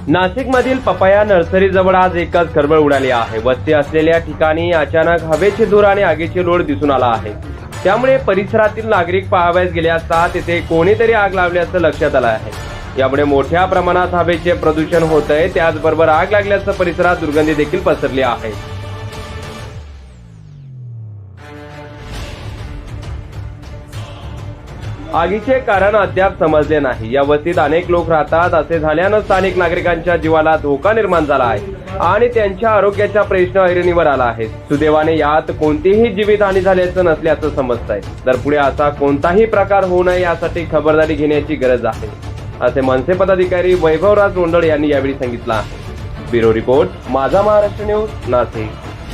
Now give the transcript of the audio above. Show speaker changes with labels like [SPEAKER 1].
[SPEAKER 1] नाशिकमधील पपया नर्सरीजवळ आज एकच खळबळ उडाली आहे। वस्ती असलेल्या ठिकाणी अचानक हवेचे धूर आणि आगीचे लोट दिसून आला आहे। त्यामुळे परिसरातील नागरिक पाहावयास गेले असता तिथे कोणीतरी आग लावल्याचं लक्षात आलं आहे। यामुळे मोठ्या प्रमाणात हवेचे प्रदूषण होत आहे। त्याचबरोबर आग लागल्याचं परिसरात दुर्गंधी देखील पसरली आहे। आगीचे कारण अद्याप समजले नाही। या वस्तीत अनेक लोक राहतात। असे झाल्यानं स्थानिक नागरिकांच्या जीवाला धोका निर्माण झाला आहे आणि त्यांच्या आरोग्याचा प्रश्न ऐरणीवर आला आहे। सुदैवाने यात कोणतीही जीवितहानी झाल्याचं नसल्याचं समजतंय। तर पुढे असा कोणताही प्रकार होऊ नये यासाठी खबरदारी घेण्याची गरज आहे, असे मनसे पदाधिकारी वैभवराज रोंडळ यांनी यावेळी सांगितलं आहे। ब्युरो रिपोर्ट, माझा महाराष्ट्र न्यूज, नाशिक।